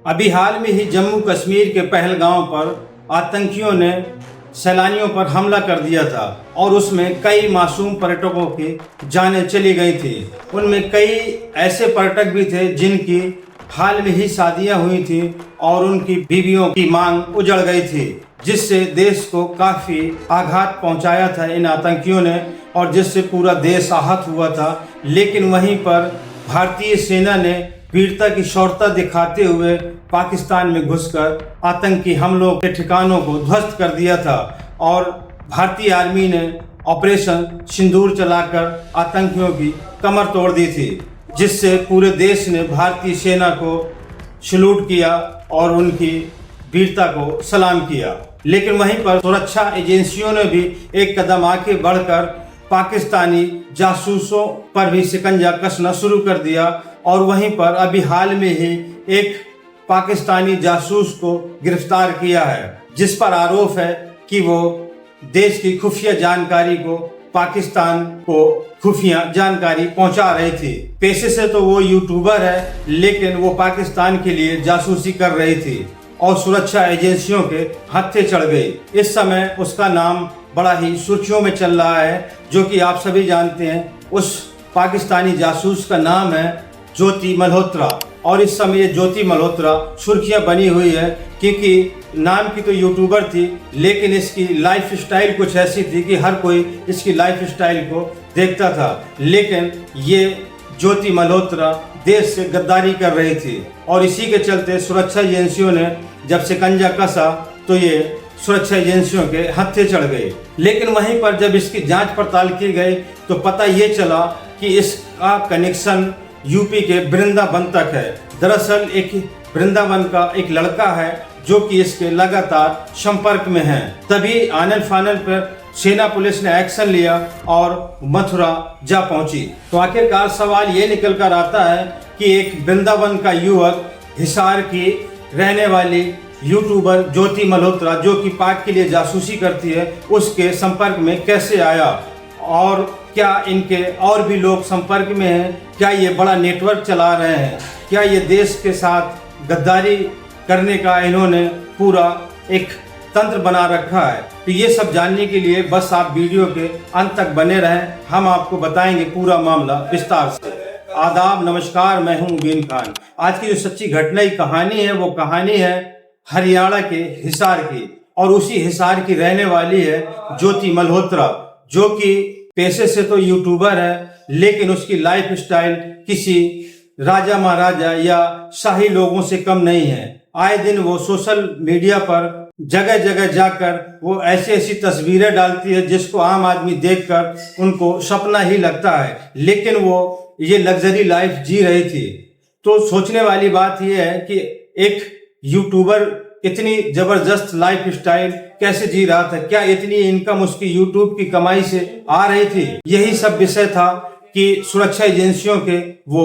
अभी हाल में ही जम्मू कश्मीर के पहलगांव पर आतंकियों ने सैलानियों पर हमला कर दिया था और उसमें कई मासूम पर्यटकों की जानें चली गई थी। उनमें कई ऐसे पर्यटक भी थे जिनकी हाल में ही शादियां हुई थी और उनकी बीवियों की मांग उजड़ गई थी, जिससे देश को काफ़ी आघात पहुंचाया था इन आतंकियों ने और जिससे पूरा देश आहत हुआ था। लेकिन वहीं पर भारतीय सेना ने वीरता की शौर्यता दिखाते हुए पाकिस्तान में घुसकर आतंकी हमलों के ठिकानों को ध्वस्त कर दिया था और भारतीय आर्मी ने ऑपरेशन सिंदूर चलाकर आतंकियों की कमर तोड़ दी थी, जिससे पूरे देश ने भारतीय सेना को सैल्यूट किया और उनकी वीरता को सलाम किया। लेकिन वहीं पर सुरक्षा एजेंसियों ने भी एक कदम आगे बढ़कर पाकिस्तानी जासूसों पर भी शिकंजा कसना शुरू कर दिया और वहीं पर अभी हाल में ही एक पाकिस्तानी जासूस को गिरफ्तार किया है, जिस पर आरोप है कि वो देश की खुफिया जानकारी को पाकिस्तान को खुफिया जानकारी पहुंचा रही थी। पेशे से तो वो यूट्यूबर है, लेकिन वो पाकिस्तान के लिए जासूसी कर रही थी और सुरक्षा एजेंसियों के हत्थे चढ़ गई। इस समय उसका नाम बड़ा ही सुर्खियों में चल रहा है, जो कि आप सभी जानते हैं। उस पाकिस्तानी जासूस का नाम है ज्योति मल्होत्रा और इस समय ये ज्योति मल्होत्रा सुर्खियां बनी हुई है, क्योंकि नाम की तो यूट्यूबर थी, लेकिन इसकी लाइफ स्टाइल कुछ ऐसी थी कि हर कोई इसकी लाइफ स्टाइल को देखता था। लेकिन ये ज्योति मल्होत्रा देश से गद्दारी कर रही थी और इसी के चलते सुरक्षा एजेंसियों ने जब शिकंजा कसा तो ये सुरक्षा एजेंसियों के हत्थे चढ़ गए। लेकिन वहीं पर जब इसकी जांच पड़ताल की गई तो पता ये चला कि इसका कनेक्शन यूपी के वृंदावन तक है। दरअसल एक वृंदावन का एक लड़का है जो कि इसके लगातार संपर्क में है। तभी आनन फानन पर सेना पुलिस ने एक्शन लिया और मथुरा जा पहुंची। तो आखिरकार सवाल ये निकल कर आता है कि एक वृंदावन का युवक हिसार की रहने वाली यूट्यूबर ज्योति मल्होत्रा, जो कि पाक के लिए जासूसी करती है, उसके संपर्क में कैसे आया और क्या इनके और भी लोग संपर्क में हैं? क्या ये बड़ा नेटवर्क चला रहे हैं? क्या ये देश के साथ गद्दारी करने का इन्होंने पूरा एक तंत्र बना रखा है? तो ये सब जानने के लिए बस आप वीडियो के अंत तक बने रहें, हम आपको बताएंगे पूरा मामला विस्तार से। आदाब, नमस्कार, मैं हूं मुबीन खान। आज की जो सच्ची घटना की कहानी है वो कहानी है हरियाणा के हिसार की और उसी हिसार की रहने वाली है ज्योति मल्होत्रा, जो कि पेशे से तो यूट्यूबर है, लेकिन उसकी लाइफ स्टाइल किसी राजा महाराजा या शाही लोगों से कम नहीं है। आए दिन वो सोशल मीडिया पर जगह जगह जाकर वो ऐसी ऐसी तस्वीरें डालती है जिसको आम आदमी देखकर उनको सपना ही लगता है, लेकिन वो ये लग्जरी लाइफ जी रही थी। तो सोचने वाली बात यह है कि एक यूट्यूबर इतनी जबरदस्त लाइफ स्टाइल कैसे जी रहा था? क्या इतनी इनकम उसकी यूट्यूब की कमाई से आ रही थी? यही सब विषय था कि सुरक्षा एजेंसियों के वो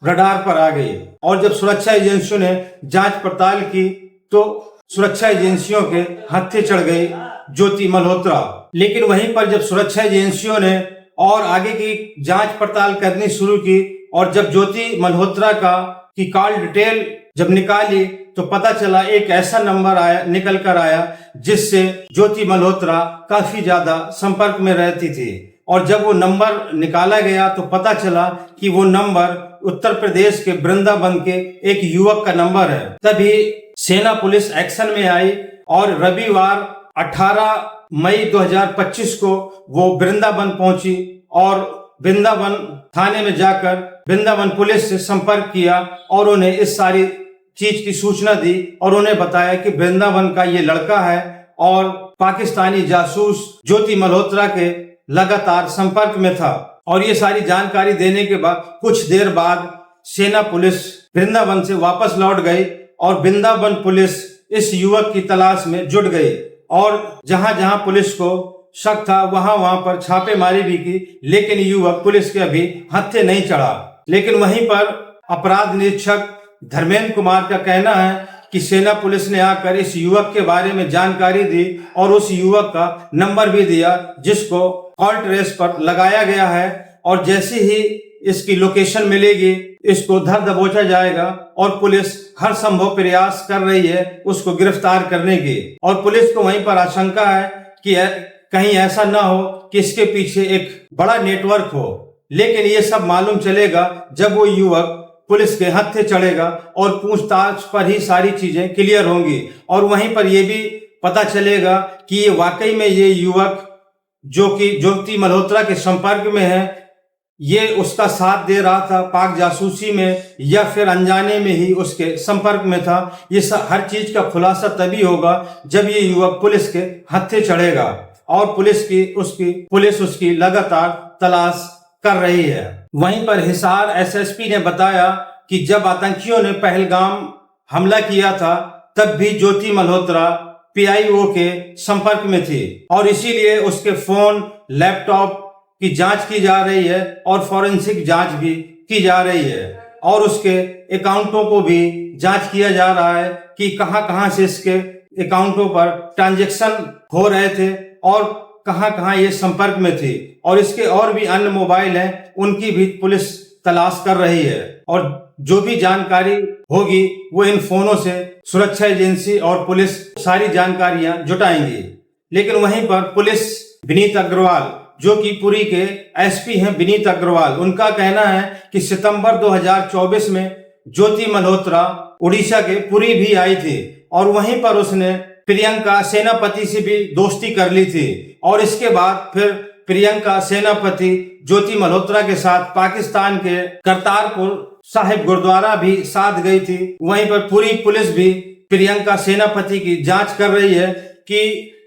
रडार पर आ गई और जब सुरक्षा एजेंसियों ने जांच पड़ताल की तो सुरक्षा एजेंसियों के हत्थे चढ़ गई ज्योति मल्होत्रा। लेकिन वहीं पर जब सुरक्षा एजेंसियों ने और आगे की जांच पड़ताल करनी शुरू की और जब ज्योति मल्होत्रा की कॉल डिटेल जब निकाली तो पता चला एक ऐसा नंबर निकल कर आया जिससे ज्योति मल्होत्रा काफी ज्यादा संपर्क में रहती थी। और जब वो नंबर निकाला गया तो पता चला कि वो नंबर उत्तर प्रदेश के वृंदावन के एक युवक का नंबर है। तभी सेना पुलिस एक्शन में आई और रविवार 18 मई 2025 को वो वृंदावन पहुंची और वृंदावन थाने में जाकर वृंदावन पुलिस से संपर्क किया और उन्हें इस सारी चीज की सूचना दी और उन्हें बताया कि वृंदावन का ये लड़का है और पाकिस्तानी जासूस ज्योति मल्होत्रा के लगातार संपर्क में था। और ये सारी जानकारी देने के बाद कुछ देर बाद सेना पुलिस वृंदावन से वापस लौट गई और वृंदावन पुलिस इस युवक की तलाश में जुट गई और जहां जहां पुलिस को शक था वहां पर छापेमारी भी की, लेकिन युवक पुलिस के अभी हत्थे नहीं चढ़ा। लेकिन वहीं पर अपराध निरीक्षक धर्मेंद्र कुमार का कहना है कि सेना पुलिस ने आकर इस युवक के बारे में जानकारी दी और उस युवक का नंबर भी दिया जिसको कॉल ट्रेस पर लगाया गया है और जैसे ही इसकी लोकेशन मिलेगी इसको धर दबोचा जाएगा और पुलिस हर संभव प्रयास कर रही है उसको गिरफ्तार करने की। और पुलिस को वहीं पर आशंका है कि कहीं ऐसा ना हो कि इसके पीछे एक बड़ा नेटवर्क हो, लेकिन ये सब मालूम चलेगा जब वो युवक पुलिस के हत्थे चढ़ेगा और पूछताछ पर ही सारी चीजें क्लियर होंगी। और वहीं पर यह भी पता चलेगा कि ये वाकई में ये युवक जो कि ज्योति मल्होत्रा के संपर्क में है, ये उसका साथ दे रहा था पाक जासूसी में या फिर अनजाने में ही उसके संपर्क में था। ये हर चीज का खुलासा तभी होगा जब ये युवक पुलिस के हत्थे चढ़ेगा और पुलिस उसकी लगातार तलाश कर रही है। वहीं पर हिसार एसएसपी ने बताया कि जब आतंकियों ने पहलगाम हमला किया था तब भी ज्योति मल्होत्रा पीआईओ के संपर्क में थी और इसीलिए उसके फोन लैपटॉप की जांच की जा रही है और फॉरेंसिक जांच भी की जा रही है और उसके अकाउंटों को भी जांच किया जा रहा है कि कहां से इसके अकाउंटों पर ट्रांजैक्शन हो रहे थे और कहां ये संपर्क में थी। और इसके और भी अन्य मोबाइल हैं, उनकी भी पुलिस तलाश कर रही है और जो भी जानकारी होगी वो इन फोनों से सुरक्षा एजेंसी और पुलिस सारी जानकारियां जुटाएंगी। लेकिन वहीं पर पुलिस विनीत अग्रवाल जो कि पुरी के एसपी हैं विनीत अग्रवाल, उनका कहना है कि सितंबर 2024 में ज्योति मल्होत्रा उड़ीसा के पुरी भी आई थी और वहीं पर उसने प्रियंका सेनापति से भी दोस्ती कर ली थी और इसके बाद फिर प्रियंका सेनापति ज्योति मल्होत्रा के साथ पाकिस्तान के करतारपुर साहिब गुरुद्वारा भी साथ गई थी। वहीं पर पूरी पुलिस भी प्रियंका सेनापति की जांच कर रही है कि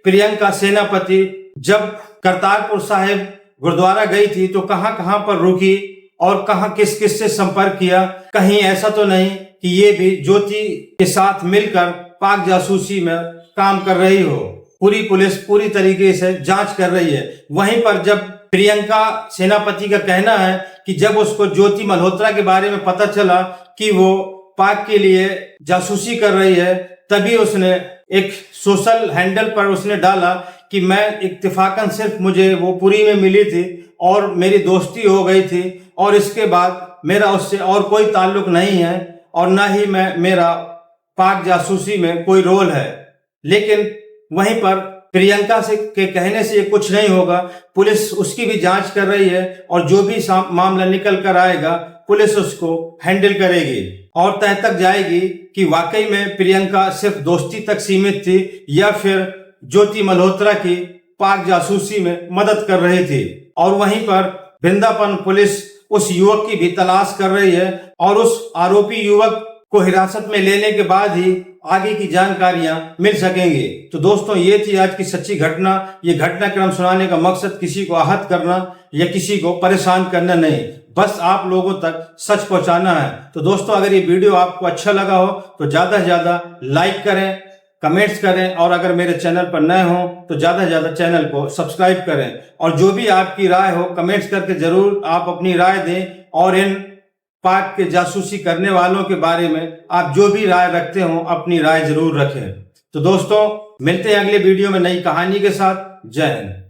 प्रियंका सेनापति जब करतारपुर साहिब गुरुद्वारा गई थी तो कहां पर रुकी और कहां किस से संपर्क किया। कहीं ऐसा तो नहीं कि ये भी ज्योति के साथ मिलकर पाक जासूसी में काम कर रही हो। पूरी पुलिस पूरी तरीके से जांच कर रही है। वहीं पर जब प्रियंका सेनापति का कहना है कि जब उसको ज्योति मल्होत्रा के बारे में पता चला कि वो पाक के लिए जासूसी कर रही है, तभी उसने एक सोशल हैंडल पर उसने डाला कि मैं इत्तेफाकन सिर्फ मुझे वो पुरी में मिली थी और मेरी दोस्ती हो गई थी और इसके बाद मेरा उससे और कोई ताल्लुक नहीं है और ना ही मेरा पाक जासूसी में कोई रोल है। लेकिन वहीं पर प्रियंका के कहने से ये कुछ नहीं होगा। पुलिस उसकी भी जांच कर रही है और जो भी मामला निकल कर आएगा पुलिस उसको हैंडल करेगी और तय तक जाएगी कि वाकई में प्रियंका सिर्फ दोस्ती तक सीमित थी या फिर ज्योति मल्होत्रा की पाक जासूसी में मदद कर रही थी। और वहीं पर वृंदावन पुलिस उस युवक की भी तलाश कर रही है और उस आरोपी युवक को हिरासत में लेने के बाद ही आगे की जानकारियां मिल सकेंगी। तो दोस्तों, ये थी आज की सच्ची घटना। ये घटनाक्रम सुनाने का मकसद किसी को आहत करना या किसी को परेशान करना नहीं, बस आप लोगों तक सच पहुंचाना है। तो दोस्तों, अगर ये वीडियो आपको अच्छा लगा हो तो ज्यादा से ज्यादा लाइक करें, कमेंट्स करें और अगर मेरे चैनल पर नए हो तो ज्यादा से ज्यादा चैनल को सब्सक्राइब करें। और जो भी आपकी राय हो कमेंट्स करके जरूर आप अपनी राय दें और इन पाक के जासूसी करने वालों के बारे में आप जो भी राय रखते हो अपनी राय जरूर रखें। तो दोस्तों, मिलते हैं अगले वीडियो में नई कहानी के साथ। जय हिंद।